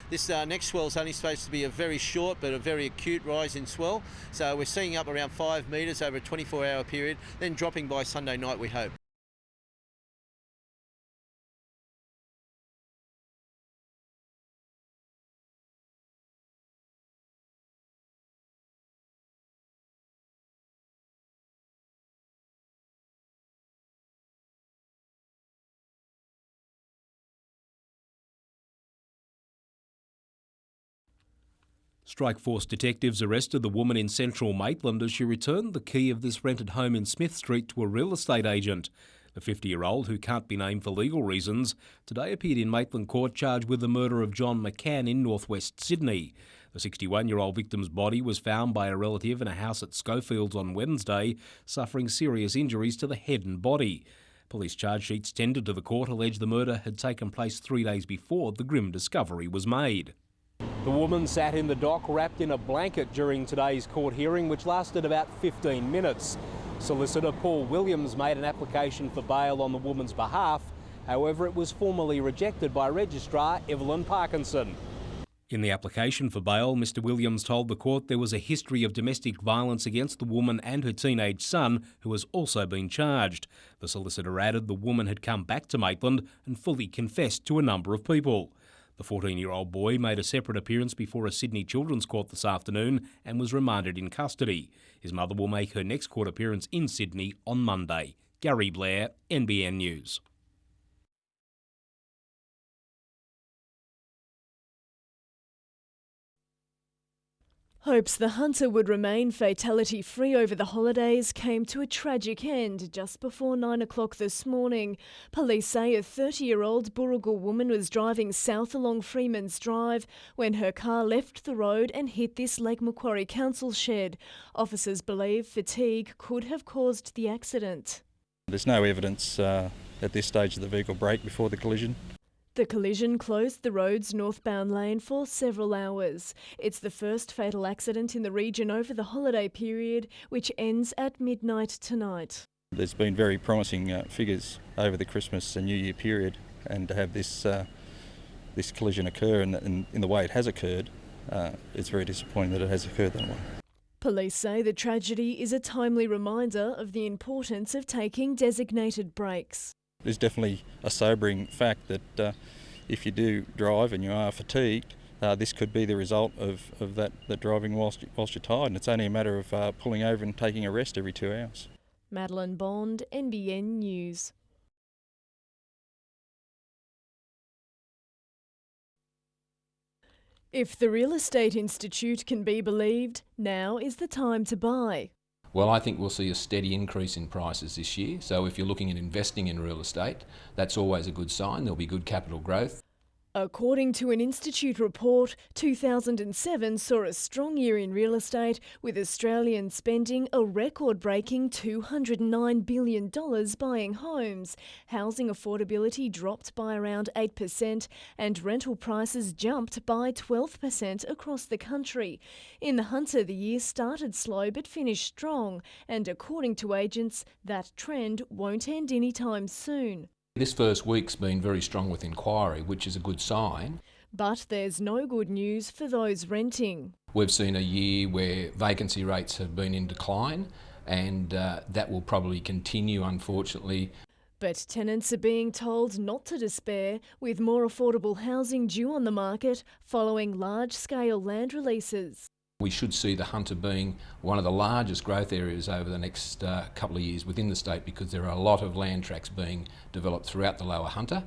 This next swell is only supposed to be a very short but a very acute rise in swell. So we're seeing up around 5 metres over a 24-hour period, then dropping by Sunday night, we hope. Strikeforce detectives arrested the woman in central Maitland as she returned the key of this rented home in Smith Street to a real estate agent. The 50-year-old, who can't be named for legal reasons, today appeared in Maitland Court charged with the murder of John McCann in northwest Sydney. The 61-year-old victim's body was found by a relative in a house at Schofields on Wednesday, suffering serious injuries to the head and body. Police charge sheets tendered to the court allege the murder had taken place 3 days before the grim discovery was made. The woman sat in the dock wrapped in a blanket during today's court hearing, which lasted about 15 minutes. Solicitor Paul Williams made an application for bail on the woman's behalf. However, it was formally rejected by Registrar Evelyn Parkinson. In the application for bail, Mr Williams told the court there was a history of domestic violence against the woman and her teenage son, who has also been charged. The solicitor added the woman had come back to Maitland and fully confessed to a number of people. The 14-year-old boy made a separate appearance before a Sydney Children's Court this afternoon and was remanded in custody. His mother will make her next court appearance in Sydney on Monday. Gary Blair, NBN News. Hopes the hunter would remain fatality-free over the holidays came to a tragic end just before 9 o'clock this morning. Police say a 30-year-old Burrugal woman was driving south along Freeman's Drive when her car left the road and hit this Lake Macquarie Council shed. Officers believe fatigue could have caused the accident. There's no evidence at this stage of the vehicle brake before the collision. The collision closed the road's northbound lane for several hours. It's the first fatal accident in the region over the holiday period, which ends at midnight tonight. There's been very promising figures over the Christmas and New Year period, and to have this collision occur in the way it has occurred, it's very disappointing that it has occurred that way. Police say the tragedy is a timely reminder of the importance of taking designated breaks. There's definitely a sobering fact that if you do drive and you are fatigued, this could be the result of that driving whilst you're tired, and it's only a matter of pulling over and taking a rest every 2 hours. Madeline Bond, NBN News. If the Real Estate Institute can be believed, now is the time to buy. Well, I think we'll see a steady increase in prices this year. So if you're looking at investing in real estate, that's always a good sign. There'll be good capital growth. According to an Institute report, 2007 saw a strong year in real estate, with Australians spending a record-breaking $209 billion buying homes. Housing affordability dropped by around 8% and rental prices jumped by 12% across the country. In the Hunter, the year started slow but finished strong, and according to agents, that trend won't end anytime soon. This first week's been very strong with inquiry, which is a good sign. But there's no good news for those renting. We've seen a year where vacancy rates have been in decline, and that will probably continue, unfortunately. But tenants are being told not to despair, with more affordable housing due on the market following large-scale land releases. We should see the Hunter being one of the largest growth areas over the next couple of years within the state, because there are a lot of land tracts being developed throughout the lower Hunter.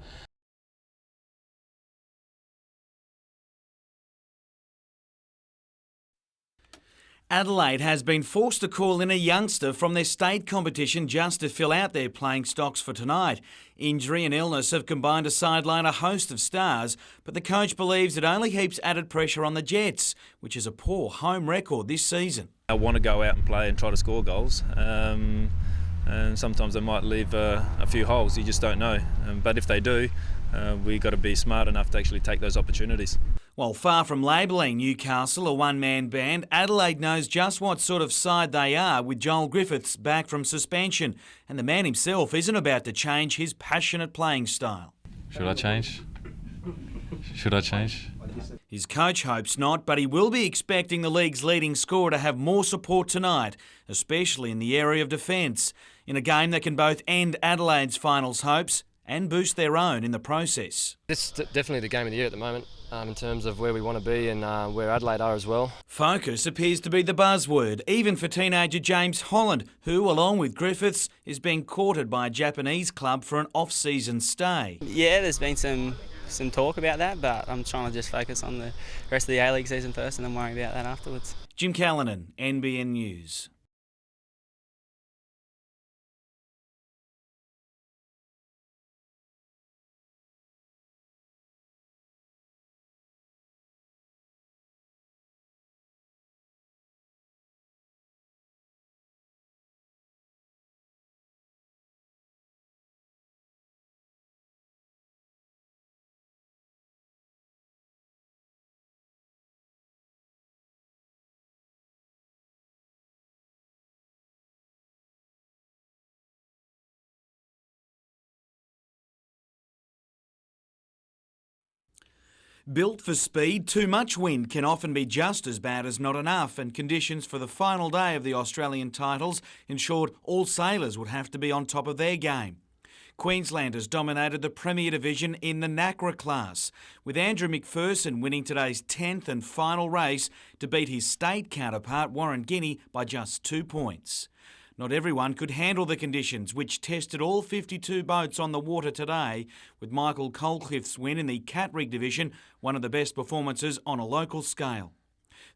Adelaide has been forced to call in a youngster from their state competition just to fill out their playing stocks for tonight. Injury and illness have combined to sideline a host of stars, but the coach believes it only heaps added pressure on the Jets, which is a poor home record this season. I want to go out and play and try to score goals, and sometimes they might leave a few holes, you just don't know. But if they do, we've got to be smart enough to actually take those opportunities. While far from labelling Newcastle a one-man band, Adelaide knows just what sort of side they are, with Joel Griffiths back from suspension, and the man himself isn't about to change his passionate playing style. Should I change? Should I change? His coach hopes not, but he will be expecting the league's leading scorer to have more support tonight, especially in the area of defence, in a game that can both end Adelaide's finals hopes and boost their own in the process. This is definitely the game of the year at the moment, in terms of where we want to be and where Adelaide are as well. Focus appears to be the buzzword, even for teenager James Holland, who, along with Griffiths, is being courted by a Japanese club for an off-season stay. Yeah, there's been some talk about that, but I'm trying to just focus on the rest of the A-League season first and then worry about that afterwards. Jim Callanan, NBN News. Built for speed, too much wind can often be just as bad as not enough, and conditions for the final day of the Australian titles ensured all sailors would have to be on top of their game. Queenslanders dominated the Premier Division in the NACRA class, with Andrew McPherson winning today's 10th and final race to beat his state counterpart Warren Guinea by just 2 points. Not everyone could handle the conditions, which tested all 52 boats on the water today, with Michael Colcliffe's win in the Cat Rig division one of the best performances on a local scale.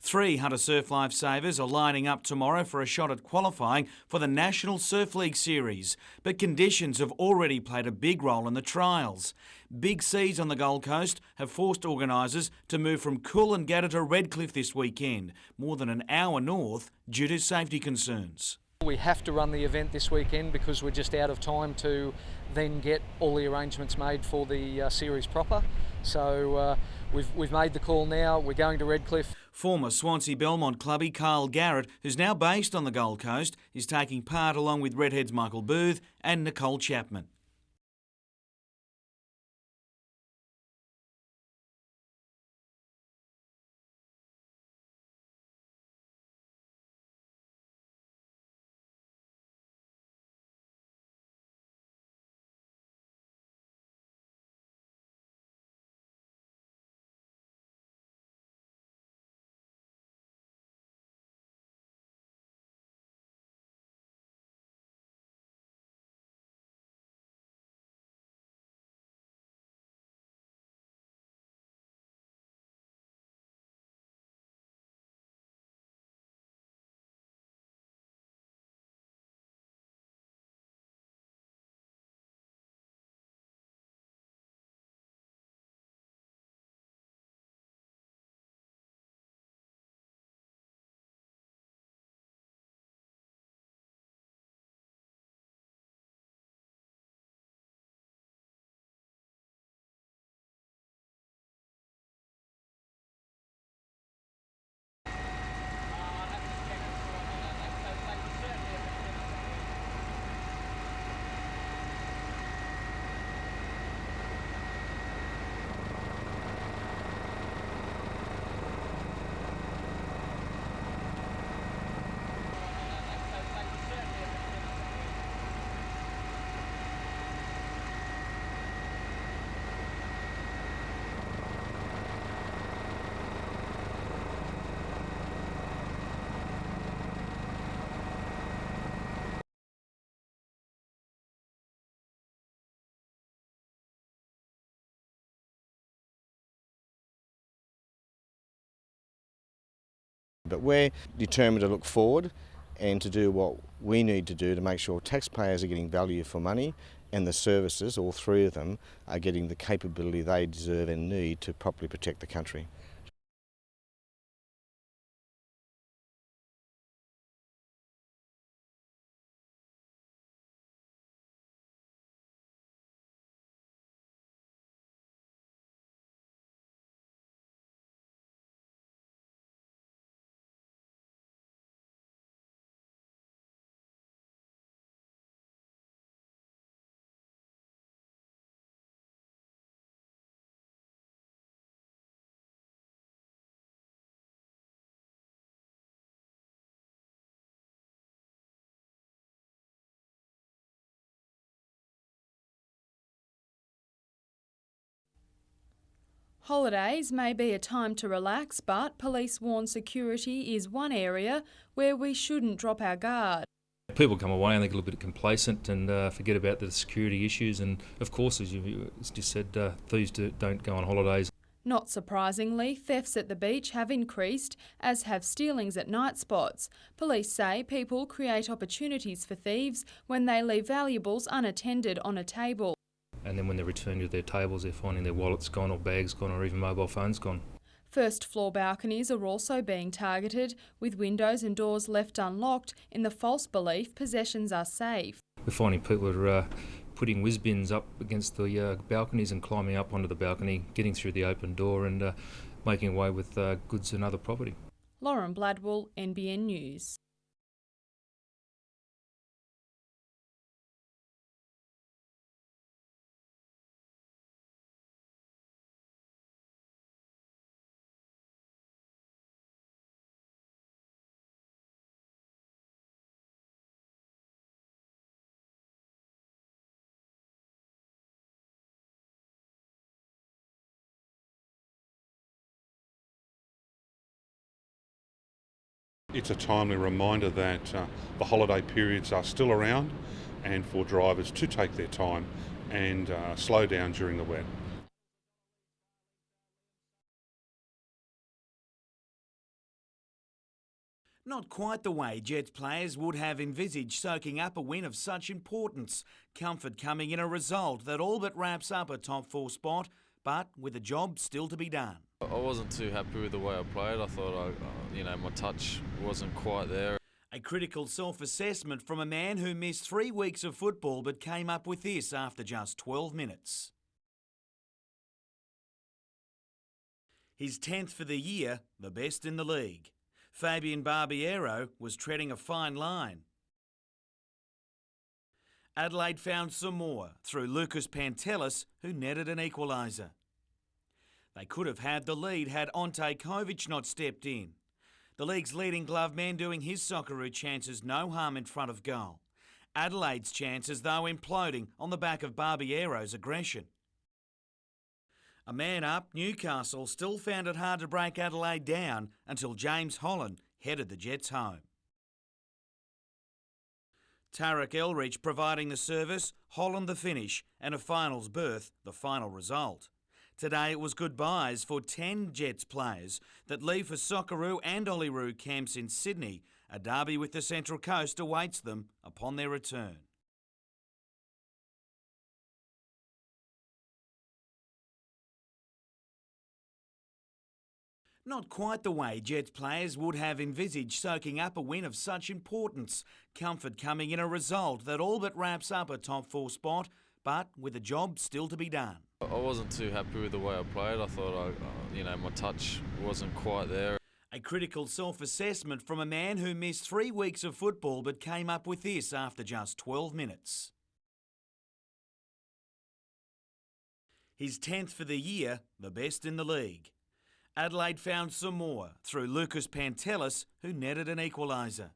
3 Hunter Surf Lifesavers are lining up tomorrow for a shot at qualifying for the National Surf League Series, but conditions have already played a big role in the trials. Big seas on the Gold Coast have forced organisers to move from Coolangatta to Redcliffe this weekend, more than an hour north, due to safety concerns. We have to run the event this weekend because we're just out of time to then get all the arrangements made for the series proper. So we've made the call now. We're going to Redcliffe. Former Swansea Belmont clubby Carl Garrett, who's now based on the Gold Coast, is taking part along with Redheads Michael Booth and Nicole Chapman. But we're determined to look forward and to do what we need to do to make sure taxpayers are getting value for money and the services, all 3 of them, are getting the capability they deserve and need to properly protect the country. Holidays may be a time to relax, but police warn security is one area where we shouldn't drop our guard. People come away and they get a little bit complacent and forget about the security issues, and of course, as you just said, thieves don't go on holidays. Not surprisingly, thefts at the beach have increased, as have stealings at night spots. Police say people create opportunities for thieves when they leave valuables unattended on a table. And then when they return to their tables, they're finding their wallets gone or bags gone or even mobile phones gone. First floor balconies are also being targeted, with windows and doors left unlocked in the false belief possessions are safe. We're finding people are putting whiz bins up against the balconies and climbing up onto the balcony, getting through the open door and making away with goods and other property. Lauren Bladwell, NBN News. It's a timely reminder that the holiday periods are still around, and for drivers to take their time and slow down during the wet. Not quite the way Jets players would have envisaged soaking up a win of such importance. Comfort coming in a result that all but wraps up a top 4 spot, but with a job still to be done. I wasn't too happy with the way I played. I thought my touch wasn't quite there. A critical self-assessment from a man who missed 3 weeks of football but came up with this after just 12 minutes. His 10th for the year, the best in the league. Fabian Barbiero was treading a fine line. Adelaide found some more through Lucas Pantelis, who netted an equaliser. They could have had the lead had Ante Kovic not stepped in. The league's leading glove man doing his Socceroo chances no harm in front of goal. Adelaide's chances, though, imploding on the back of Barbiero's aggression. A man up, Newcastle still found it hard to break Adelaide down until James Holland headed the Jets home. Tarek Elrich providing the service, Holland the finish, and a finals berth, the final result. Today it was goodbyes for 10 Jets players that leave for Socceroo and Olyroos camps in Sydney. A derby with the Central Coast awaits them upon their return. Not quite the way Jets players would have envisaged soaking up a win of such importance. Comfort coming in a result that all but wraps up a top 4 spot, but with a job still to be done. I wasn't too happy with the way I played. I thought my touch wasn't quite there. A critical self-assessment from a man who missed 3 weeks of football but came up with this after just 12 minutes. His 10th for the year, the best in the league. Adelaide found some more through Lucas Pantelis, who netted an equaliser.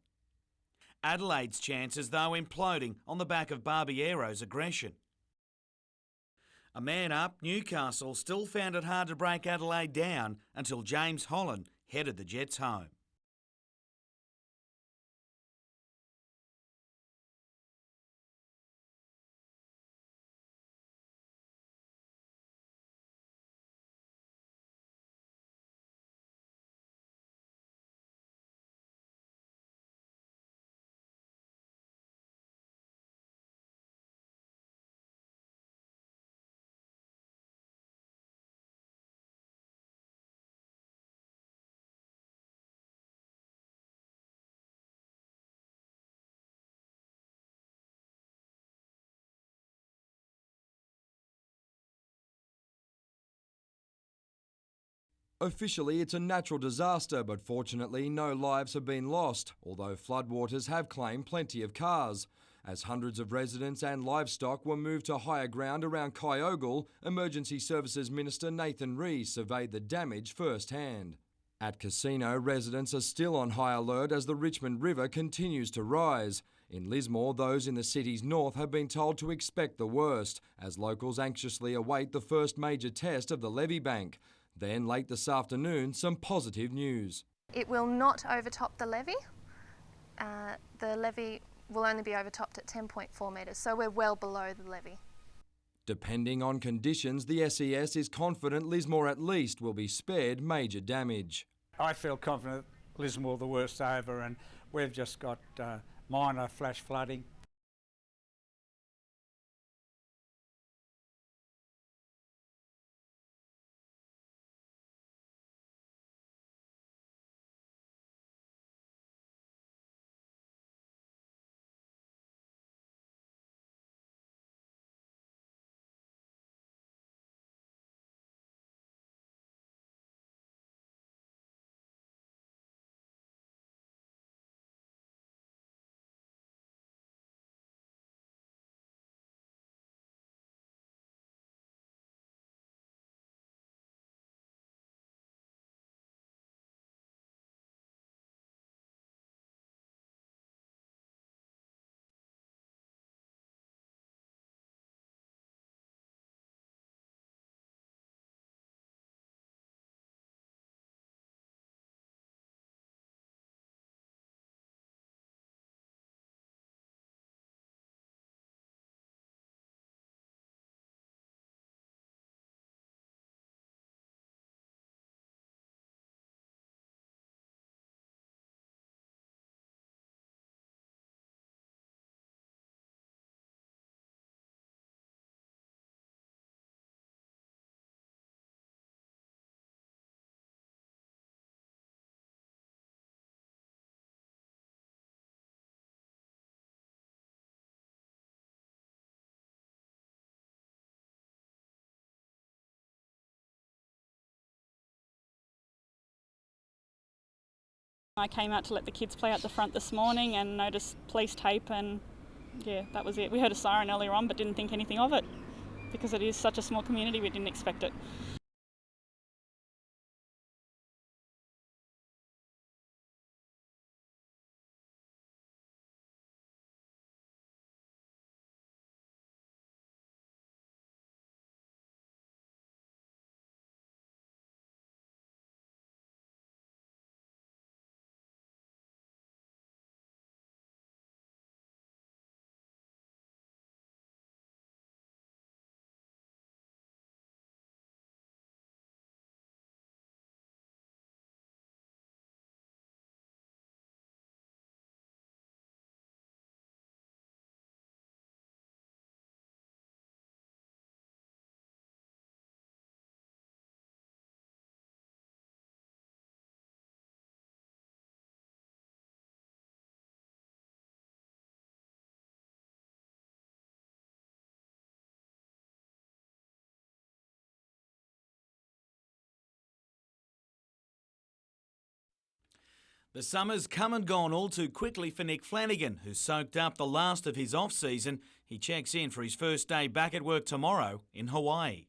Adelaide's chances, though, imploding on the back of Barbiero's aggression. A man up, Newcastle still found it hard to break Adelaide down until James Holland headed the Jets home. Officially, it's a natural disaster, but fortunately no lives have been lost, although floodwaters have claimed plenty of cars. As hundreds of residents and livestock were moved to higher ground around Kyogle, Emergency Services Minister Nathan Rees surveyed the damage firsthand. At Casino, residents are still on high alert as the Richmond River continues to rise. In Lismore, those in the city's north have been told to expect the worst, as locals anxiously await the first major test of the levee bank. Then late this afternoon, some positive news. It will not overtop the levee. The levee will only be overtopped at 10.4 metres, so we're well below the levee. Depending on conditions, the SES is confident Lismore at least will be spared major damage. I feel confident Lismore the worst over, and we've just got minor flash flooding. I came out to let the kids play out the front this morning and noticed police tape, and yeah, that was it. We heard a siren earlier on but didn't think anything of it because it is such a small community, we didn't expect it. The summer's come and gone all too quickly for Nick Flanagan, who soaked up the last of his off-season. He checks in for his first day back at work tomorrow in Hawaii.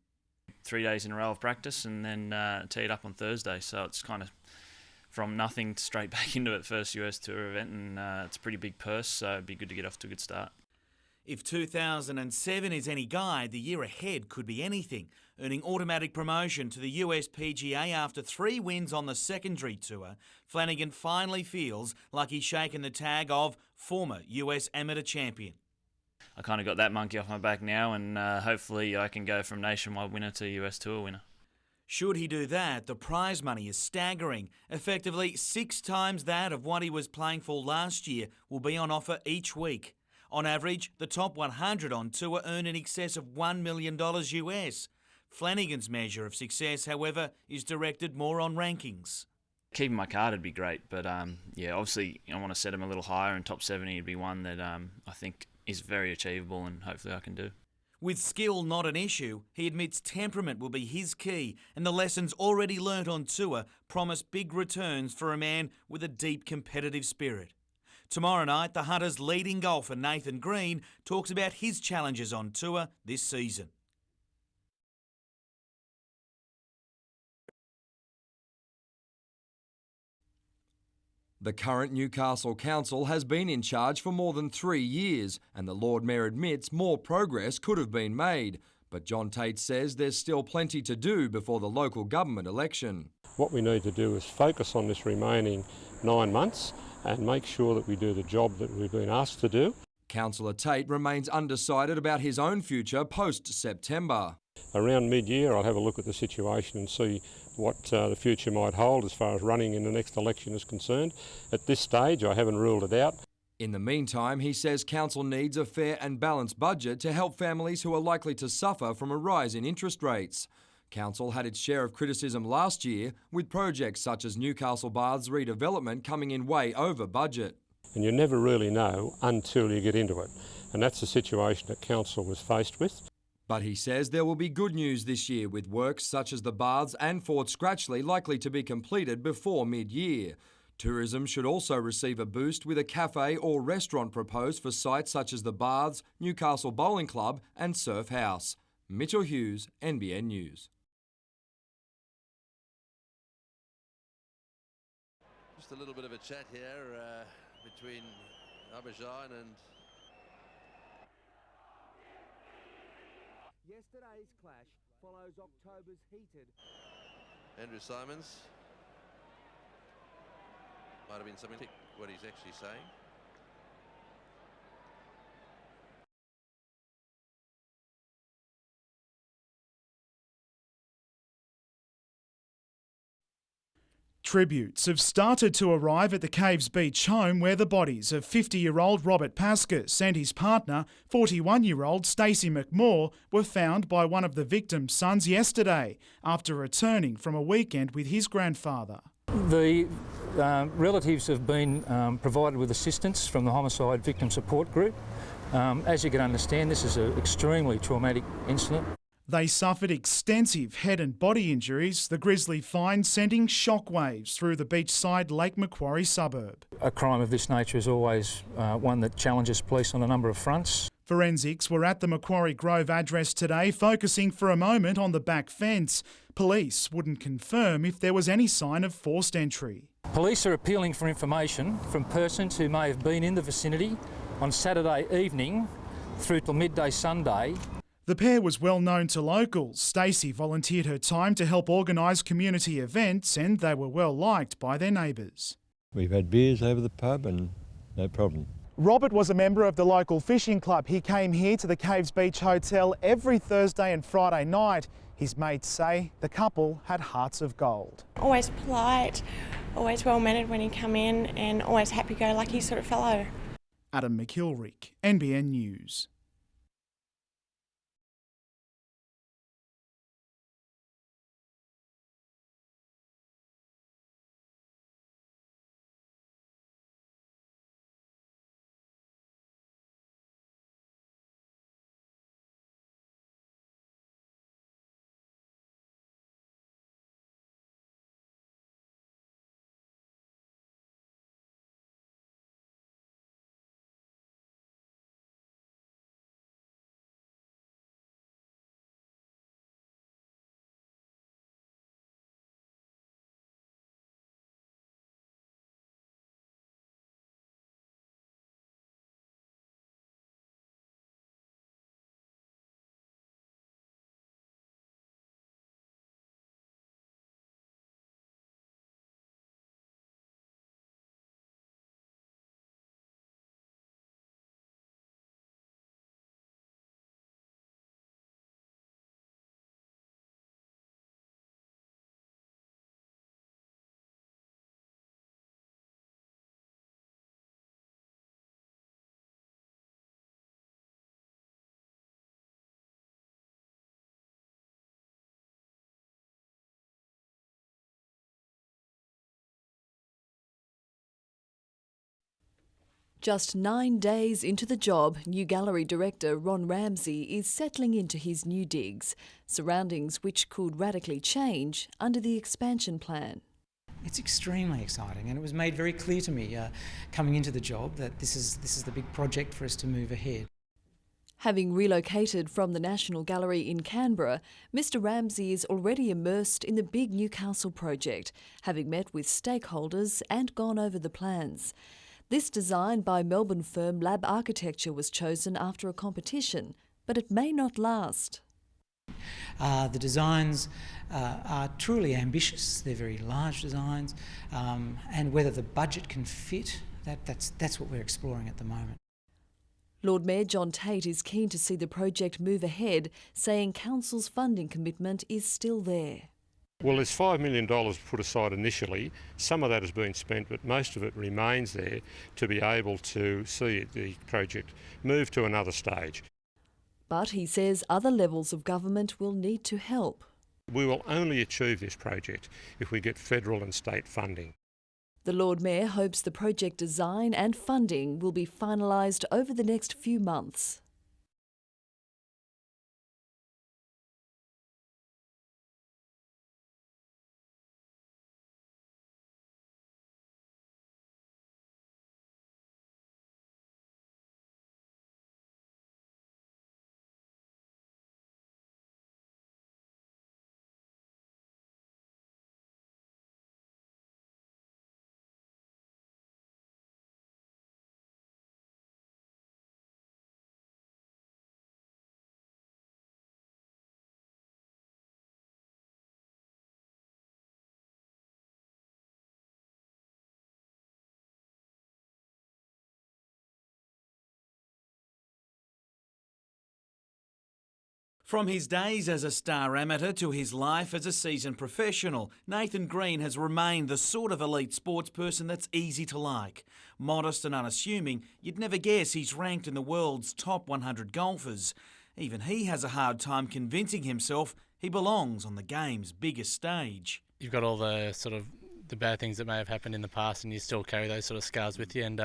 3 days in a row of practice and then teed up on Thursday, so it's kind of from nothing straight back into it, first US Tour event, and it's a pretty big purse, so it'd be good to get off to a good start. If 2007 is any guide, the year ahead could be anything, earning automatic promotion to the US PGA after 3 wins on the secondary tour. Flanagan finally feels like he's shaken the tag of former US amateur champion. I kind of got that monkey off my back now, and hopefully I can go from nationwide winner to US Tour winner. Should he do that, the prize money is staggering. Effectively 6 times that of what he was playing for last year will be on offer each week. On average, the top 100 on tour earn in excess of $1 million US. Flanagan's measure of success, however, is directed more on rankings. Keeping my card would be great, but yeah, obviously I want to set him a little higher, and top 70 would be one that I think is very achievable and hopefully I can do. With skill not an issue, he admits temperament will be his key, and the lessons already learnt on tour promise big returns for a man with a deep competitive spirit. Tomorrow night, the Hunter's leading golfer Nathan Green talks about his challenges on tour this season. The current Newcastle Council has been in charge for more than 3 years, and the Lord Mayor admits more progress could have been made. But John Tate says there's still plenty to do before the local government election. What we need to do is focus on this remaining 9 months and make sure that we do the job that we've been asked to do. Councillor Tate remains undecided about his own future post-September. Around mid-year I'll have a look at the situation and see what the future might hold as far as running in the next election is concerned. At this stage I haven't ruled it out. In the meantime, he says council needs a fair and balanced budget to help families who are likely to suffer from a rise in interest rates. Council had its share of criticism last year, with projects such as Newcastle Baths redevelopment coming in way over budget. And you never really know until you get into it. And that's the situation that council was faced with. But he says there will be good news this year, with works such as the Baths and Fort Scratchley likely to be completed before mid-year. Tourism should also receive a boost, with a cafe or restaurant proposed for sites such as the Baths, Newcastle Bowling Club and Surf House. Mitchell Hughes, NBN News. Just a little bit of a chat here between Aberdeen and... Yesterday's clash follows October's heated... Andrew Simons. Might have been something what he's actually saying. Tributes have started to arrive at the Caves Beach home, where the bodies of 50-year-old Robert Pascas and his partner, 41-year-old Stacey McMaw, were found by one of the victim's sons yesterday after returning from a weekend with his grandfather. The relatives have been provided with assistance from the Homicide Victim Support Group. As you can understand, this is an extremely traumatic incident. They suffered extensive head and body injuries, the grisly find sending shockwaves through the beachside Lake Macquarie suburb. A crime of this nature is always one that challenges police on a number of fronts. Forensics were at the Macquarie Grove address today, focusing for a moment on the back fence. Police wouldn't confirm if there was any sign of forced entry. Police are appealing for information from persons who may have been in the vicinity on Saturday evening through till midday Sunday. The pair was well known to locals. Stacey volunteered her time to help organise community events, and they were well liked by their neighbours. We've had beers over the pub and no problem. Robert was a member of the local fishing club. He came here to the Caves Beach Hotel every Thursday and Friday night. His mates say the couple had hearts of gold. Always polite, always well-mannered when he come in, and always happy-go-lucky sort of fellow. Adam McIlrick, NBN News. Just 9 days into the job, new gallery director Ron Ramsey is settling into his new digs, surroundings which could radically change under the expansion plan. It's extremely exciting, and it was made very clear to me coming into the job that this is the big project for us to move ahead. Having relocated from the National Gallery in Canberra, Mr Ramsey is already immersed in the big Newcastle project, having met with stakeholders and gone over the plans. This design by Melbourne firm Lab Architecture was chosen after a competition, but it may not last. The designs are truly ambitious. They're very large designs, and whether the budget can fit, that's what we're exploring at the moment. Lord Mayor John Tate is keen to see the project move ahead, saying Council's funding commitment is still there. Well, there's $5 million put aside initially. Some of that has been spent, but most of it remains there to be able to see the project move to another stage. But he says other levels of government will need to help. We will only achieve this project if we get federal and state funding. The Lord Mayor hopes the project design and funding will be finalised over the next few months. From his days as a star amateur to his life as a seasoned professional, Nathan Green has remained the sort of elite sports person that's easy to like. Modest and unassuming, you'd never guess he's ranked in the world's top 100 golfers. Even he has a hard time convincing himself he belongs on the game's biggest stage. You've got all the sort of the bad things that may have happened in the past, and you still carry those sort of scars with you, and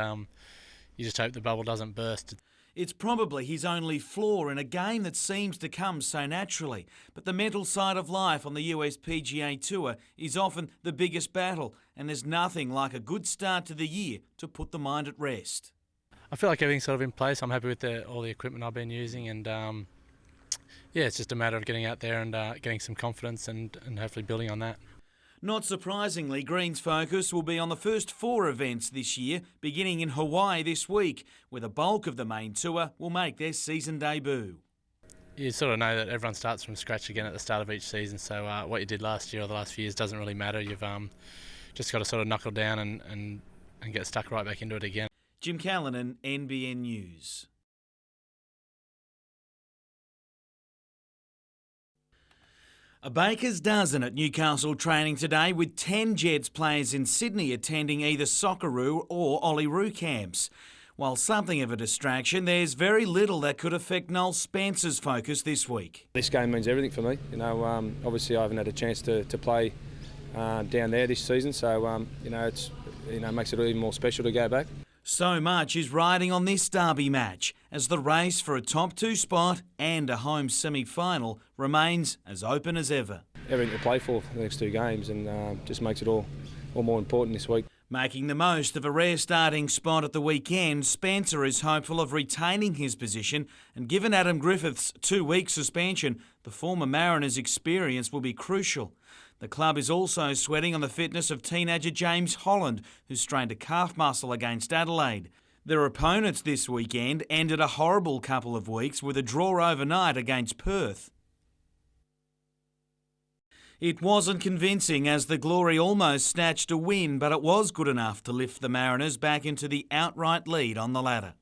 you just hope the bubble doesn't burst. It's probably his only flaw in a game that seems to come so naturally, but the mental side of life on the US PGA Tour is often the biggest battle, and there's nothing like a good start to the year to put the mind at rest. I feel like everything's sort of in place. I'm happy with all the equipment I've been using, and yeah, it's just a matter of getting out there and getting some confidence and hopefully building on that. Not surprisingly, Green's focus will be on the first 4 events this year, beginning in Hawaii this week, where the bulk of the main tour will make their season debut. You sort of know that everyone starts from scratch again at the start of each season, so what you did last year or the last few years doesn't really matter. You've just got to sort of knuckle down and get stuck right back into it again. Jim Callanan, NBN News. A baker's dozen at Newcastle training today, with 10 Jets players in Sydney attending either Socceroo or Olyroos camps. While something of a distraction, there's very little that could affect Noel Spencer's focus this week. This game means everything for me. You know, obviously I haven't had a chance to play down there this season, so it's makes it even more special to go back. So much is riding on this derby match, as the race for a top 2 spot and a home semi-final remains as open as ever. Everything to play for the next 2 games, and just makes it all more important this week. Making the most of a rare starting spot at the weekend, Spencer is hopeful of retaining his position, and given Adam Griffith's 2-week suspension, the former Mariners' experience will be crucial. The club is also sweating on the fitness of teenager James Holland, who strained a calf muscle against Adelaide. Their opponents this weekend ended a horrible couple of weeks with a draw overnight against Perth. It wasn't convincing, as the Glory almost snatched a win, but it was good enough to lift the Mariners back into the outright lead on the ladder.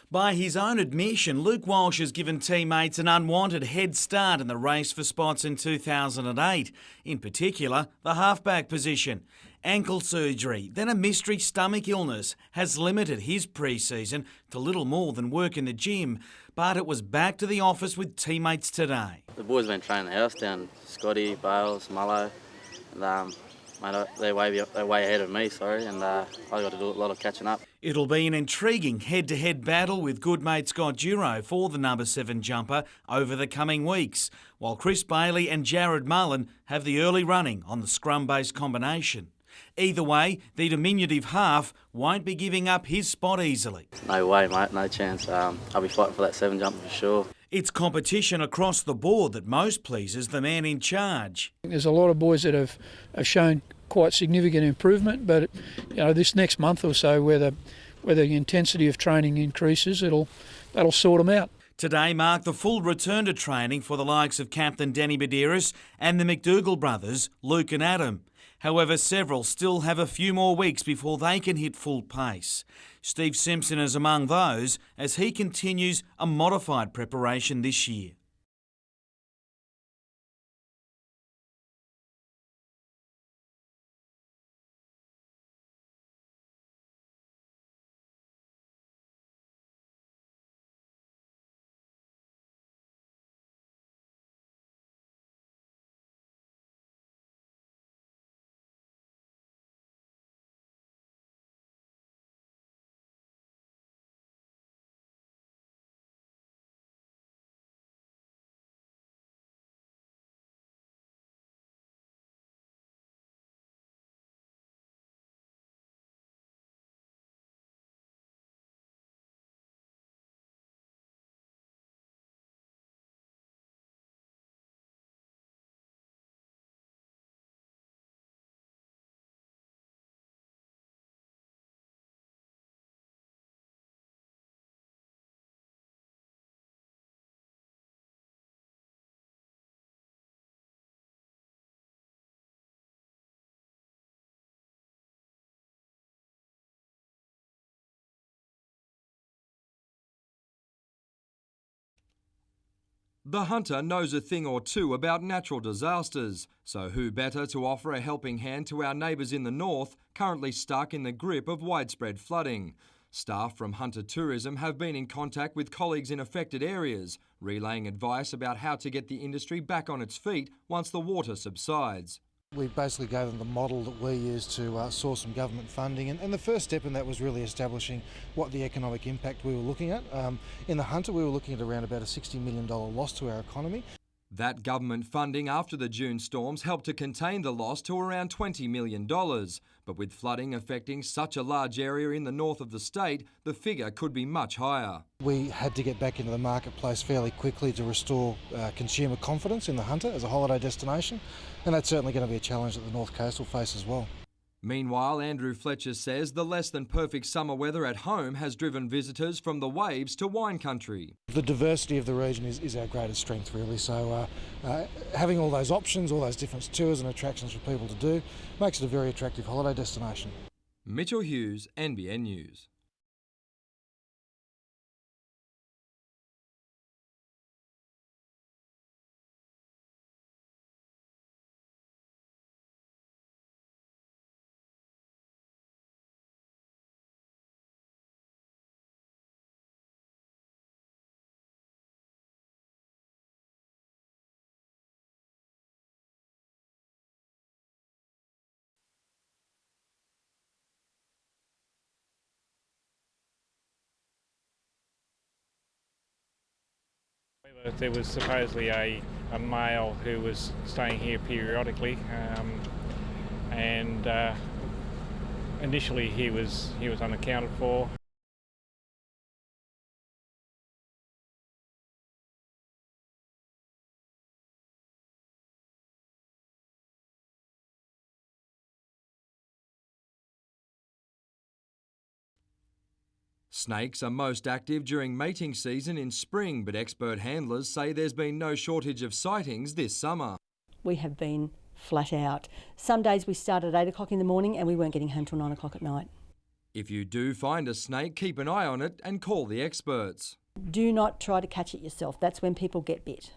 By his own admission, Luke Walsh has given teammates an unwanted head start in the race for spots in 2008, in particular the halfback position. Ankle surgery, then a mystery stomach illness has limited his pre-season to little more than work in the gym, but it was back to the office with teammates today. The boys have been training the house down, Scotty, Bales, Mullo, and mate, they're way ahead of me, and I got to do a lot of catching up. It'll be an intriguing head-to-head battle with good mate Scott Duro for the number 7 jumper over the coming weeks, while Chris Bailey and Jared Mullen have the early running on the scrum-based combination. Either way, the diminutive half won't be giving up his spot easily. No way, mate, no chance. I'll be fighting for that 7 jumper for sure. It's competition across the board that most pleases the man in charge. There's a lot of boys that have shown quite significant improvement, but this next month or so, where where the intensity of training increases, that'll sort them out. Today marked the full return to training for the likes of Captain Danny Medeiros and the McDougall brothers, Luke and Adam. However, several still have a few more weeks before they can hit full pace. Steve Simpson is among those as he continues a modified preparation this year. The hunter knows a thing or two about natural disasters, so who better to offer a helping hand to our neighbours in the north, currently stuck in the grip of widespread flooding. Staff from Hunter Tourism have been in contact with colleagues in affected areas, relaying advice about how to get the industry back on its feet once the water subsides. We basically gave them the model that we used to source some government funding, and the first step in that was really establishing what the economic impact we were looking at. In the Hunter, we were looking at around about a $60 million loss to our economy. That government funding after the June storms helped to contain the loss to around $20 million. But with flooding affecting such a large area in the north of the state, the figure could be much higher. We had to get back into the marketplace fairly quickly to restore consumer confidence in the Hunter as a holiday destination, and that's certainly going to be a challenge that the North Coast will face as well. Meanwhile, Andrew Fletcher says the less than perfect summer weather at home has driven visitors from the waves to wine country. The diversity of the region is our greatest strength, really, so having all those options, all those different tours and attractions for people to do makes it a very attractive holiday destination. Mitchell Hughes, NBN News. There was supposedly a male who was staying here periodically, and initially he was unaccounted for. Snakes are most active during mating season in spring, but expert handlers say there's been no shortage of sightings this summer. We have been flat out. Some days we start at 8 o'clock in the morning and we weren't getting home till 9 o'clock at night. If you do find a snake, keep an eye on it and call the experts. Do not try to catch it yourself. That's when people get bit.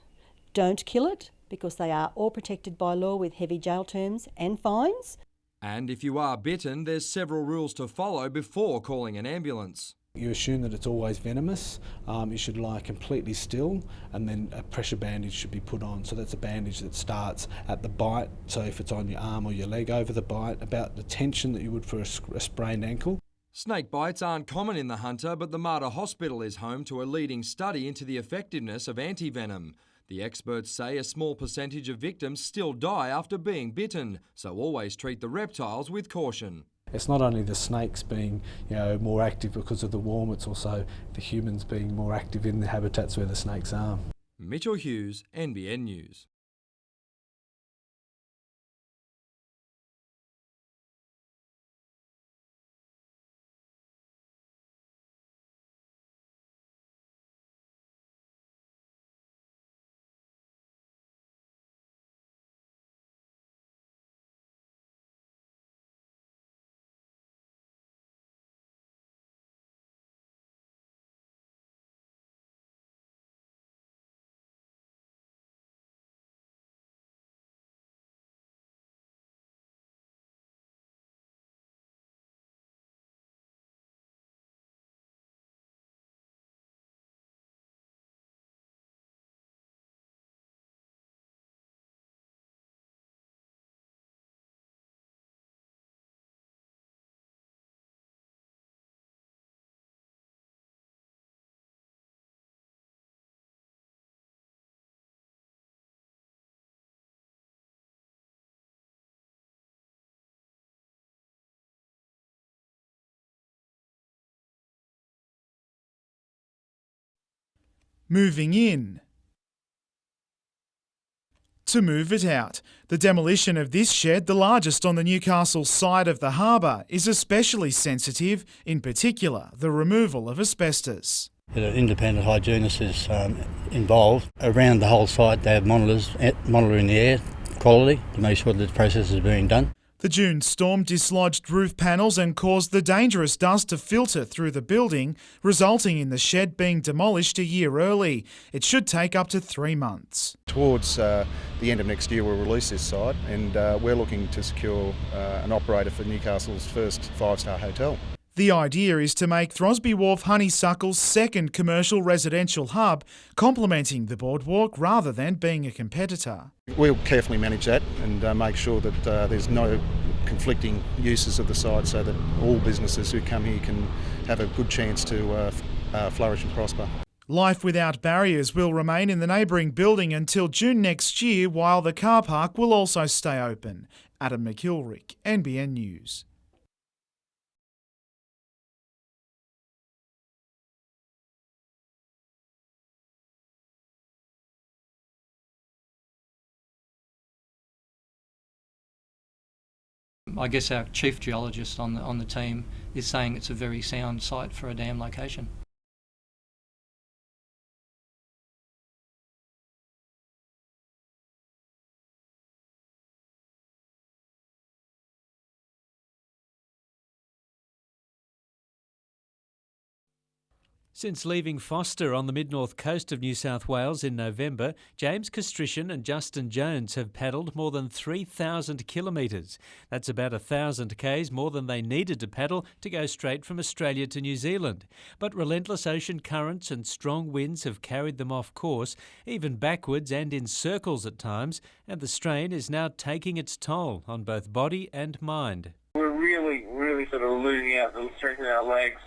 Don't kill it, because they are all protected by law with heavy jail terms and fines. And if you are bitten, there's several rules to follow before calling an ambulance. You assume that it's always venomous. You should lie completely still, and then a pressure bandage should be put on. So that's a bandage that starts at the bite, so if it's on your arm or your leg over the bite, about the tension that you would for a sprained ankle. Snake bites aren't common in the Hunter, but the Mater Hospital is home to a leading study into the effectiveness of antivenom. The experts say a small percentage of victims still die after being bitten, so always treat the reptiles with caution. It's not only the snakes being, more active because of the warm, it's also the humans being more active in the habitats where the snakes are. Mitchell Hughes, NBN News. moving in to move it out. The demolition of this shed, the largest on the Newcastle side of the harbour, is especially sensitive, in particular the removal of asbestos. An independent hygienist is involved. Around the whole site they have monitors monitoring the air quality to make sure that the process is being done. The June storm dislodged roof panels and caused the dangerous dust to filter through the building, resulting in the shed being demolished a year early. It should take up to 3 months. Towards the end of next year we'll release this site, and we're looking to secure an operator for Newcastle's first 5-star hotel. The idea is to make Throsby Wharf Honeysuckle's second commercial residential hub, complementing the boardwalk rather than being a competitor. We'll carefully manage that and make sure that there's no conflicting uses of the site, so that all businesses who come here can have a good chance to flourish and prosper. Life without barriers will remain in the neighbouring building until June next year, while the car park will also stay open. Adam McIlrick, NBN News. I guess our chief geologist on the team is saying it's a very sound site for a dam location. Since leaving Foster on the mid-north coast of New South Wales in November, James Castrician and Justin Jones have paddled more than 3,000 kilometres. That's about 1,000 k's more than they needed to paddle to go straight from Australia to New Zealand. But relentless ocean currents and strong winds have carried them off course, even backwards and in circles at times, and the strain is now taking its toll on both body and mind. We're really sort of losing out the strength in our legs.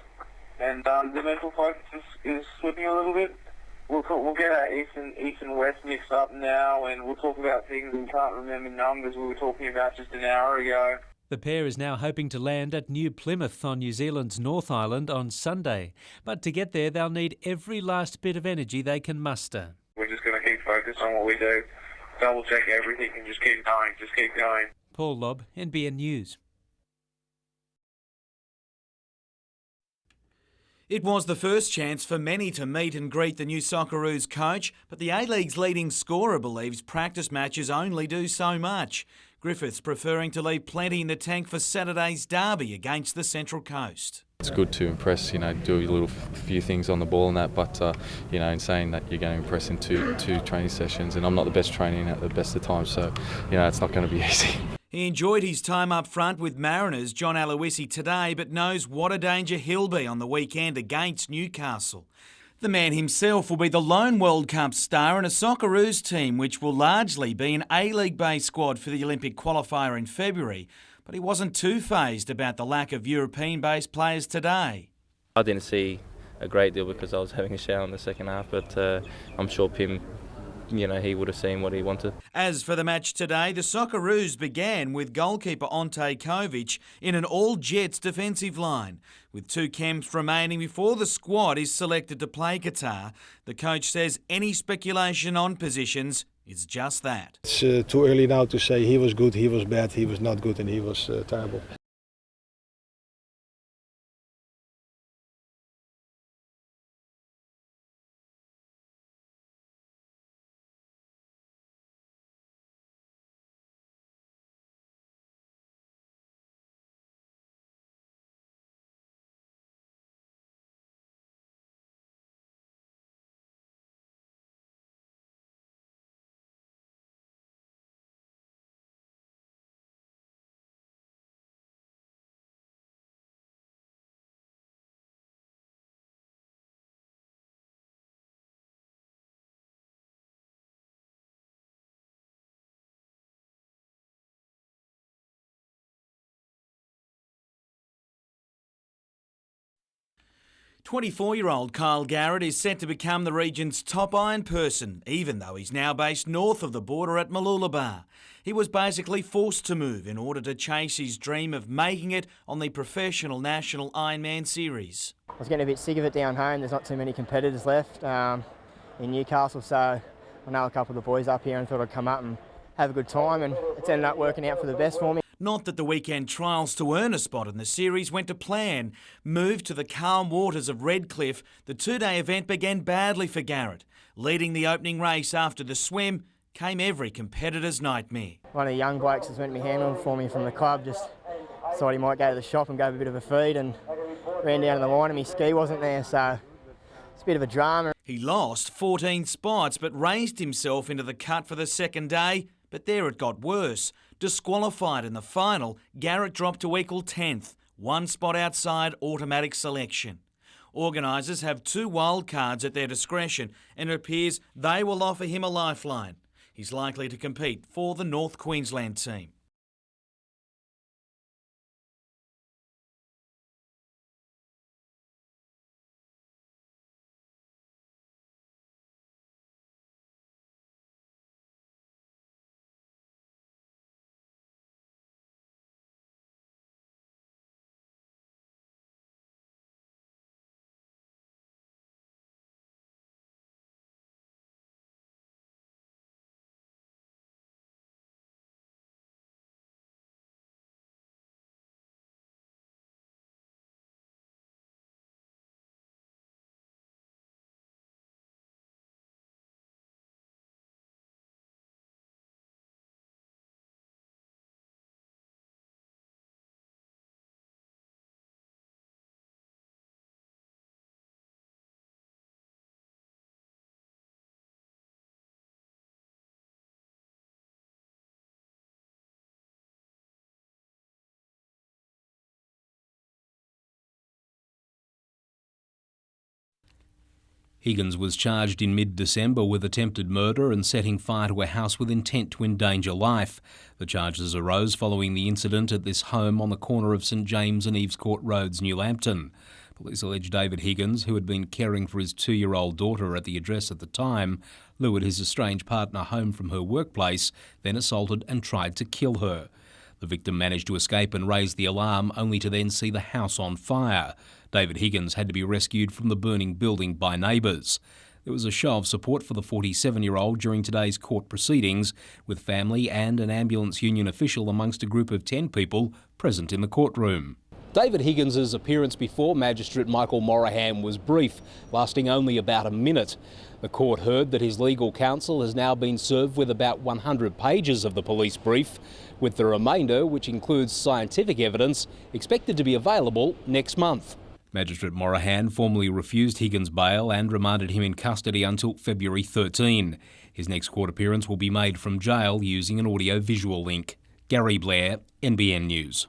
And the mental focus is slipping a little bit. We'll get our east and west mixed up now, and we'll talk about things we can't remember numbers we were talking about just an hour ago. The pair is now hoping to land at New Plymouth on New Zealand's North Island on Sunday. But to get there, they'll need every last bit of energy they can muster. We're just going to keep focused on what we do, double check everything, and just keep going. Paul Lobb, NBN News. It was the first chance for many to meet and greet the new Socceroos coach, but the A-League's leading scorer believes practice matches only do so much. Griffiths preferring to leave plenty in the tank for Saturday's derby against the Central Coast. It's good to impress, do a little few things on the ball and that, but, in saying that you're going to impress in two training sessions, and I'm not the best training at the best of times, so, it's not going to be easy. He enjoyed his time up front with Mariners' John Aloisi today, but knows what a danger he'll be on the weekend against Newcastle. The man himself will be the lone World Cup star in a Socceroos team which will largely be an A-League-based squad for the Olympic qualifier in February, but he wasn't too fazed about the lack of European-based players today. I didn't see a great deal because I was having a shower in the second half, but I'm sure Pim, he would have seen what he wanted. As for the match today, the Socceroos began with goalkeeper Ante Kovic in an all-Jets defensive line. With 2 camps remaining before the squad is selected to play Qatar, the coach says any speculation on positions is just that. It's too early now to say he was good, he was bad, he was not good and he was terrible. "24-year-old Kyle Garrett is set to become the region's top iron person, even though he's now based north of the border at Mooloolaba. He was basically forced to move in order to chase his dream of making it on the professional national Ironman series. I was getting a bit sick of it down home. There's not too many competitors left. in Newcastle, so I know a couple of the boys up here and thought I'd come up and have a good time, and it's ended up working out for the best for me. Not that the weekend trials to earn a spot in the series went to plan. Moved to the calm waters of Redcliffe, the two-day event began badly for Garrett. Leading the opening race after the swim came every competitor's nightmare. One of the young blokes that's meant to be handling for me from the club just thought he might go to the shop and go have a bit of a feed, and ran down to the line and my ski wasn't there, so it's a bit of a drama. He lost 14 spots but raised himself into the cut for the second day, but there it got worse. Disqualified in the final, Garrett dropped to equal 10th, one spot outside automatic selection. Organisers have 2 wild cards at their discretion, and it appears they will offer him a lifeline. He's likely to compete for the North Queensland team. Higgins was charged in mid-December with attempted murder and setting fire to a house with intent to endanger life. The charges arose following the incident at this home on the corner of St James and Eves Court Roads, New Lambton. Police allege David Higgins, who had been caring for his 2-year-old daughter at the address at the time, lured his estranged partner home from her workplace, then assaulted and tried to kill her. The victim managed to escape and raise the alarm, only to then see the house on fire. David Higgins had to be rescued from the burning building by neighbours. There was a show of support for the 47-year-old during today's court proceedings, with family and an ambulance union official amongst a group of 10 people present in the courtroom. David Higgins' appearance before Magistrate Michael Morahan was brief, lasting only about a minute. The court heard that his legal counsel has now been served with about 100 pages of the police brief, with the remainder, which includes scientific evidence, expected to be available next month. Magistrate Morahan formally refused Higgins bail and remanded him in custody until February 13. His next court appearance will be made from jail using an audio-visual link. Gary Blair, NBN News.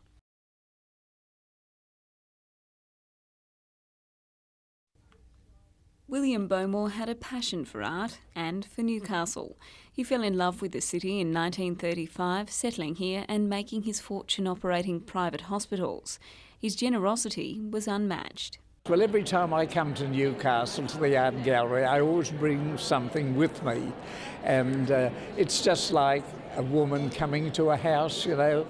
William Bowmore had a passion for art and for Newcastle. He fell in love with the city in 1935, settling here and making his fortune operating private hospitals. His generosity was unmatched. Well, every time I come to Newcastle, to the art gallery, I always bring something with me. And it's just like a woman coming to a house, you know,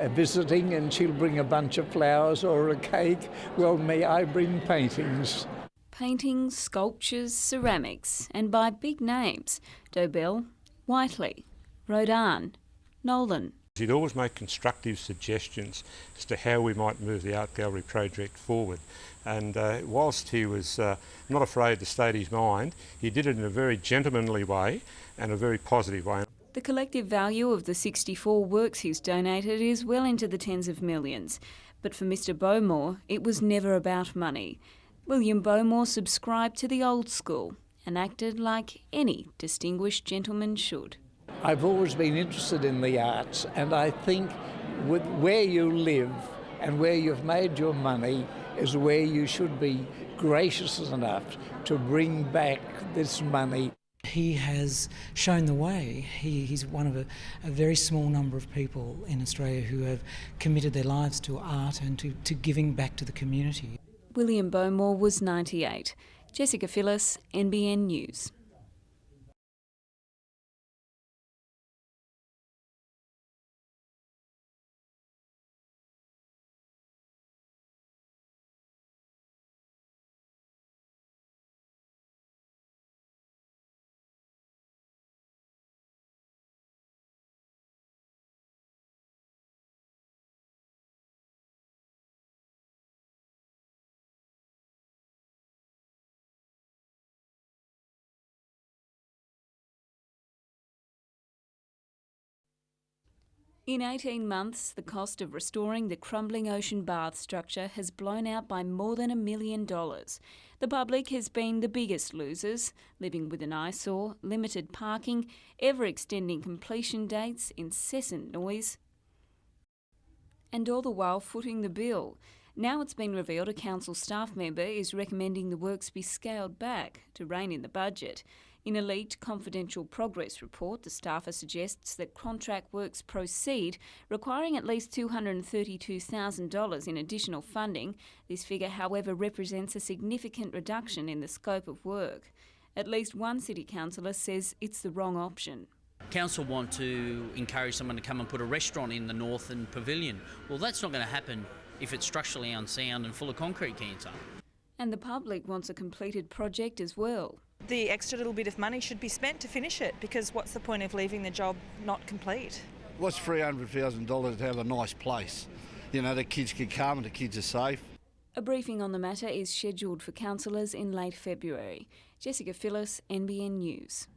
visiting, and she'll bring a bunch of flowers or a cake. Well, me, I bring paintings. Paintings, sculptures, ceramics, and by big names: Dobell, Whiteley, Rodin, Nolan. He'd always make constructive suggestions as to how we might move the art gallery project forward. And whilst he was not afraid to state his mind, he did it in a very gentlemanly way and a very positive way. The collective value of the 64 works he's donated is well into the tens of millions. But for Mr Bowmore, it was never about money. William Bowmore subscribed to the old school and acted like any distinguished gentleman should. I've always been interested in the arts, and I think with where you live and where you've made your money is where you should be gracious enough to bring back this money. He has shown the way. He's one of a very small number of people in Australia who have committed their lives to art and to giving back to the community. William Bowmore was 98. Jessica Phyllis, NBN News. In 18 months, the cost of restoring the crumbling ocean bath structure has blown out by more than $1 million. The public has been the biggest losers, living with an eyesore, limited parking, ever-extending completion dates, incessant noise, and all the while footing the bill. Now it's been revealed a council staff member is recommending the works be scaled back to rein in the budget. In a leaked confidential progress report, the staffer suggests that contract works proceed, requiring at least $232,000 in additional funding. This figure, however, represents a significant reduction in the scope of work. At least one city councillor says it's the wrong option. Council want to encourage someone to come and put a restaurant in the Northern Pavilion. Well, that's not going to happen if it's structurally unsound and full of concrete cancer. And the public wants a completed project as well. The extra little bit of money should be spent to finish it, because what's the point of leaving the job not complete? What's $300,000 to have a nice place? You know, the kids can come and the kids are safe. A briefing on the matter is scheduled for councillors in late February. Jessica Phyllis, NBN News.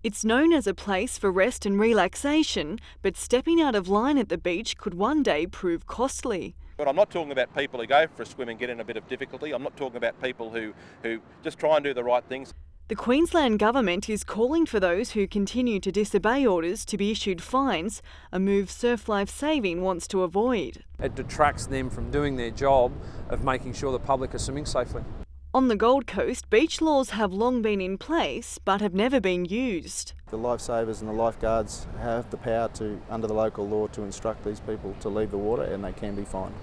It's known as a place for rest and relaxation, but stepping out of line at the beach could one day prove costly. But I'm not talking about people who go for a swim and get in a bit of difficulty. I'm not talking about people who just try and do the right things. The Queensland Government is calling for those who continue to disobey orders to be issued fines, a move Surf Life Saving wants to avoid. It detracts them from doing their job of making sure the public are swimming safely. On the Gold Coast, beach laws have long been in place but have never been used. The lifesavers and the lifeguards have the power to, under the local law, to instruct these people to leave the water, and they can be fined.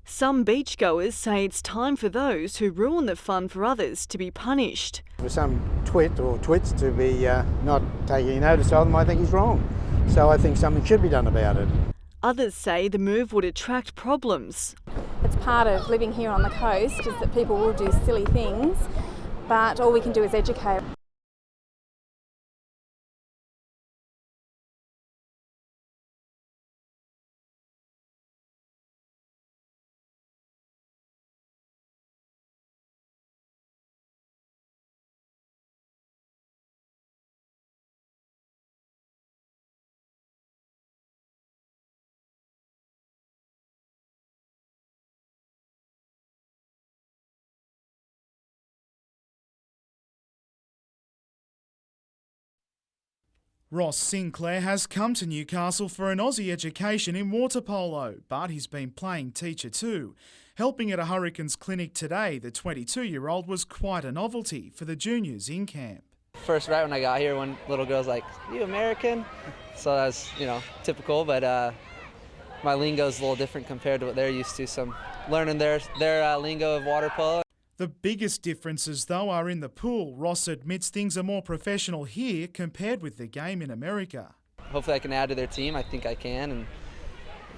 Some beachgoers say it's time for those who ruin the fun for others to be punished. For some twit or twits to be not taking notice of them, I think is wrong. So I think something should be done about it. Others say the move would attract problems. It's part of living here on the coast, is that people will do silly things, but all we can do is educate. Ross Sinclair has come to Newcastle for an Aussie education in water polo, but he's been playing teacher too. Helping at a Hurricanes clinic today, the 22-year-old was quite a novelty for the juniors in camp. First, right when I got here, one little girl's like, "You American?" So that's, typical, but my lingo's a little different compared to what they're used to, so I'm learning their lingo of water polo. The biggest differences, though, are in the pool. Ross admits things are more professional here compared with the game in America. Hopefully I can add to their team. I think I can. And,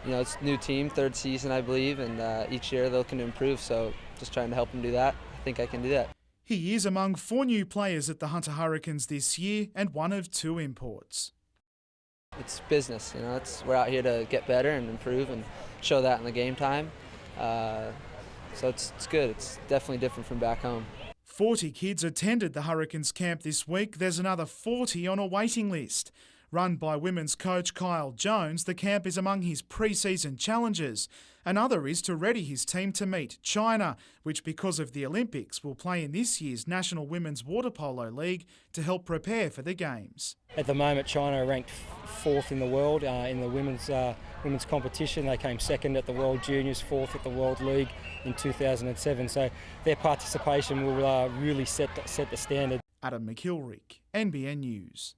it's a new team, third season, I believe, and each year they're looking to improve, so just trying to help them do that. I think I can do that. He is among 4 new players at the Hunter Hurricanes this year and one of 2 imports. It's business, we're out here to get better and improve and show that in the game time. So it's good. It's definitely different from back home. 40 kids attended the Hurricanes camp this week. There's another 40 on a waiting list. Run by women's coach Kyle Jones, the camp is among his pre-season challenges. Another is to ready his team to meet China, which because of the Olympics will play in this year's National Women's Water Polo League to help prepare for the Games. At the moment, China are ranked 4th in the world in the women's competition. They came 2nd at the World Juniors, 4th at the World League in 2007. So their participation will really set the standard. Adam McIlrick, NBN News.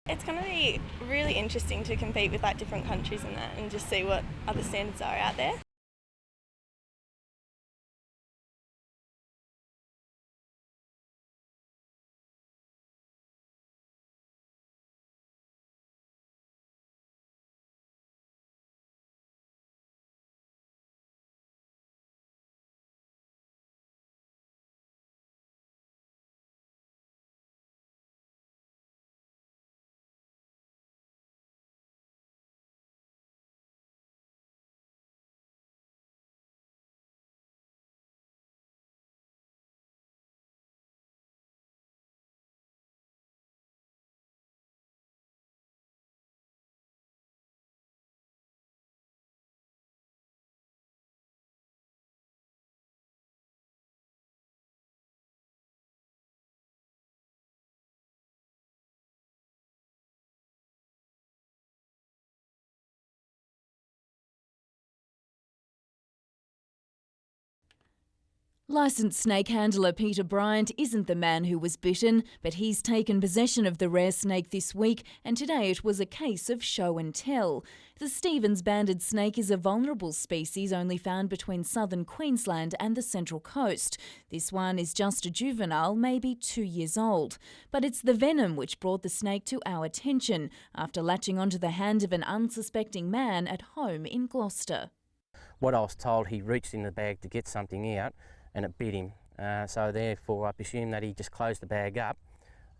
It's going to be really interesting to compete with different countries and just see what other standards are out there. Licensed snake handler Peter Bryant isn't the man who was bitten, but he's taken possession of the rare snake this week, and today it was a case of show and tell. The Stevens banded snake is a vulnerable species only found between southern Queensland and the Central Coast. This one is just a juvenile, maybe 2 years old. But it's the venom which brought the snake to our attention after latching onto the hand of an unsuspecting man at home in Gloucester. What I was told, he reached in the bag to get something out and it bit him. So therefore I presume that he just closed the bag up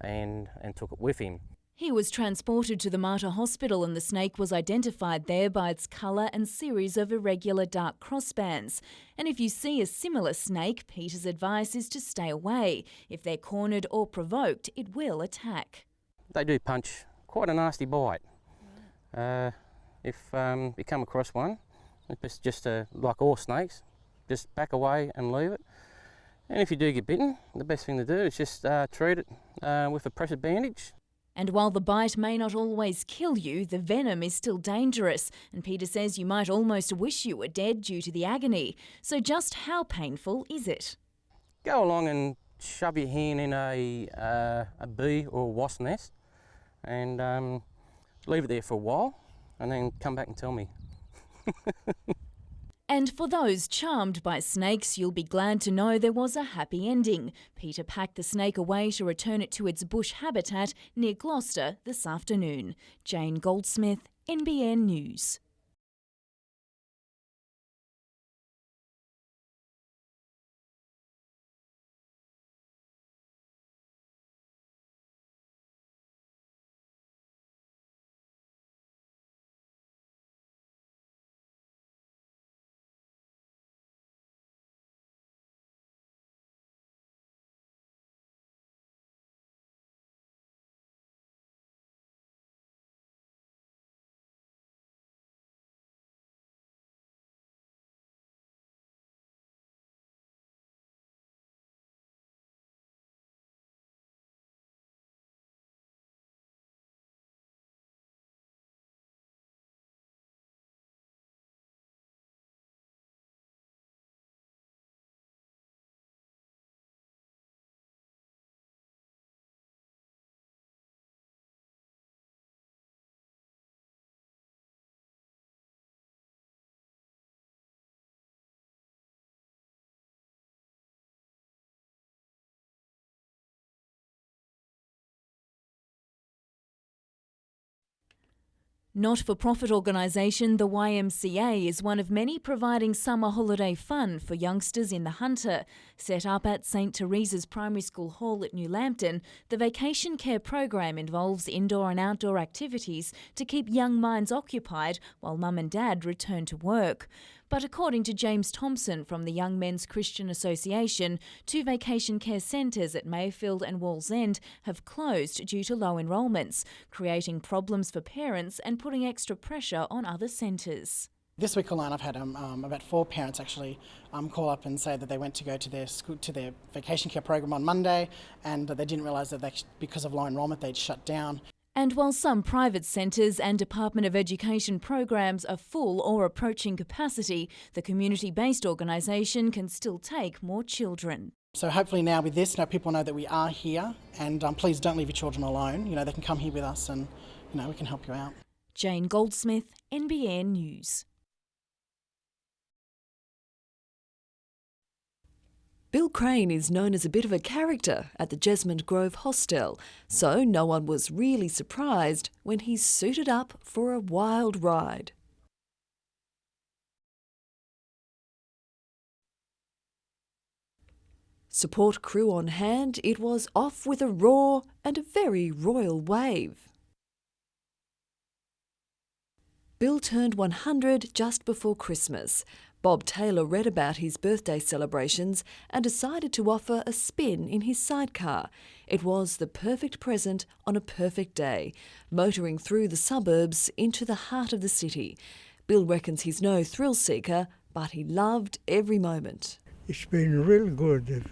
and took it with him. He was transported to the Mater Hospital and the snake was identified there by its colour and series of irregular dark crossbands. And if you see a similar snake, Peter's advice is to stay away. If they're cornered or provoked, it will attack. They do punch quite a nasty bite. If you come across one, it's just like all snakes, just back away and leave it. And if you do get bitten, the best thing to do is just treat it with a pressure bandage. And while the bite may not always kill you, the venom is still dangerous. And Peter says you might almost wish you were dead due to the agony. So just how painful is it? Go along and shove your hand in a bee or a wasp nest and leave it there for a while and then come back and tell me. And for those charmed by snakes, you'll be glad to know there was a happy ending. Peter packed the snake away to return it to its bush habitat near Gloucester this afternoon. Jane Goldsmith, NBN News. Not-for-profit organisation the YMCA is one of many providing summer holiday fun for youngsters in the Hunter. Set up at St Teresa's Primary School Hall at New Lambton, the Vacation Care program involves indoor and outdoor activities to keep young minds occupied while mum and dad return to work. But according to James Thompson from the Young Men's Christian Association, 2 vacation care centres at Mayfield and Wallsend have closed due to low enrolments, creating problems for parents and putting extra pressure on other centres. This week alone I've had about 4 parents actually call up and say that they went to go to their school, to their vacation care program on Monday, and they didn't realise that because of low enrolment they'd shut down. And while some private centres and Department of Education programs are full or approaching capacity, the community-based organisation can still take more children. So hopefully now with this, people know that we are here, and please don't leave your children alone. They can come here with us and we can help you out. Jane Goldsmith, NBN News. Bill Crane is known as a bit of a character at the Jesmond Grove Hostel, so no one was really surprised when he suited up for a wild ride. Support crew on hand, it was off with a roar and a very royal wave. Bill turned 100 just before Christmas. Bob Taylor read about his birthday celebrations and decided to offer a spin in his sidecar. It was the perfect present on a perfect day, motoring through the suburbs into the heart of the city. Bill reckons he's no thrill seeker, but he loved every moment. It's been real good.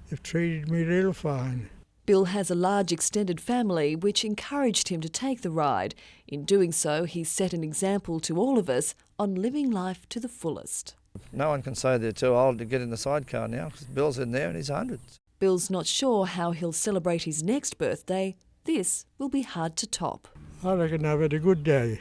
They've treated me real fine. Bill has a large extended family which encouraged him to take the ride. In doing so, he set an example to all of us on living life to the fullest. No one can say they're too old to get in the sidecar now because Bill's in there and he's hundreds. Bill's not sure how he'll celebrate his next birthday. This will be hard to top. I reckon I've had a good day.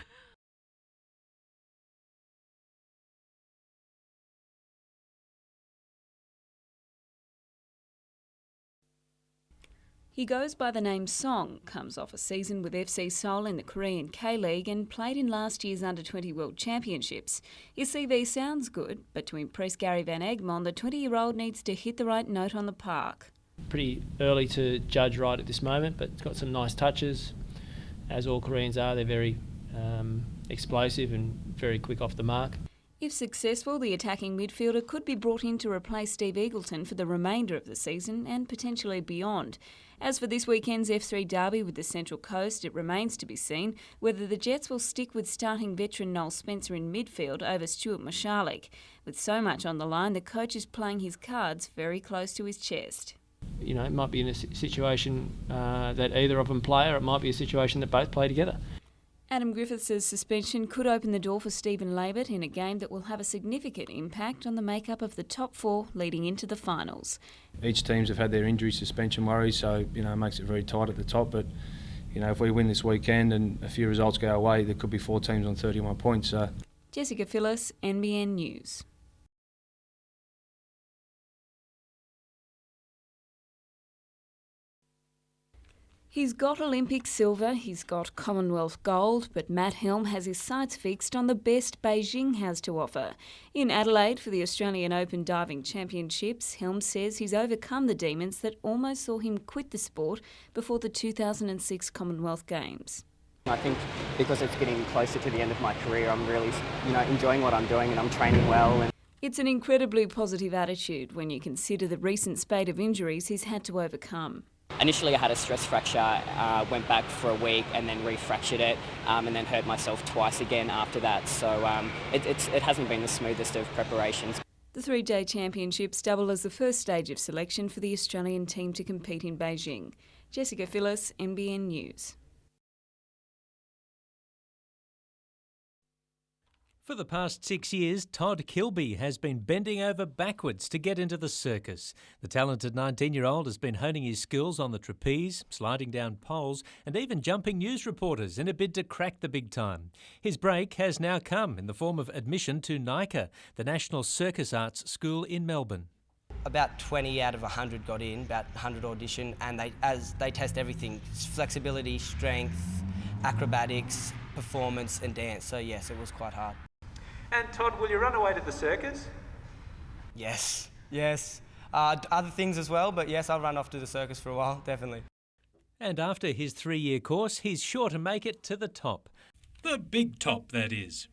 He goes by the name Song, comes off a season with FC Seoul in the Korean K-League and played in last year's Under-20 World Championships. His CV sounds good, but to impress Gary Van Egmond, the 20-year-old needs to hit the right note on the park. Pretty early to judge right at this moment, but it's got some nice touches. As all Koreans are, they're very explosive and very quick off the mark. If successful, the attacking midfielder could be brought in to replace Steve Eagleton for the remainder of the season and potentially beyond. As for this weekend's F3 derby with the Central Coast, it remains to be seen whether the Jets will stick with starting veteran Noel Spencer in midfield over Stuart Mashalik. With so much on the line, the coach is playing his cards very close to his chest. You know, it might be in a situation that either of them play, or it might be a situation that both play together. Adam Griffiths' suspension could open the door for Stephen Labert in a game that will have a significant impact on the makeup of the top four leading into the finals. Each teams have had their injury suspension worries, so it makes it very tight at the top. But if we win this weekend and a few results go our way, there could be 4 teams on 31 points. So. Jessica Phyllis, NBN News. He's got Olympic silver, he's got Commonwealth gold, but Matt Helm has his sights fixed on the best Beijing has to offer. In Adelaide for the Australian Open Diving Championships, Helm says he's overcome the demons that almost saw him quit the sport before the 2006 Commonwealth Games. I think because it's getting closer to the end of my career, I'm really, enjoying what I'm doing and I'm training well. It's an incredibly positive attitude when you consider the recent spate of injuries he's had to overcome. Initially I had a stress fracture, went back for a week and then re-fractured it and then hurt myself twice again after that. So it hasn't been the smoothest of preparations. The 3-day championships double as the first stage of selection for the Australian team to compete in Beijing. Jessica Phyllis, NBN News. For the past 6 years, Todd Kilby has been bending over backwards to get into the circus. The talented 19-year-old has been honing his skills on the trapeze, sliding down poles and even jumping news reporters in a bid to crack the big time. His break has now come in the form of admission to NICA, the National Circus Arts School in Melbourne. About 20 out of 100 got in, about 100 audition, and they test everything: flexibility, strength, acrobatics, performance and dance. So yes, it was quite hard. And Todd, will you run away to the circus? Yes. Other things as well, but yes, I'll run off to the circus for a while, definitely. And after his 3-year course, he's sure to make it to the top. The big top, that is.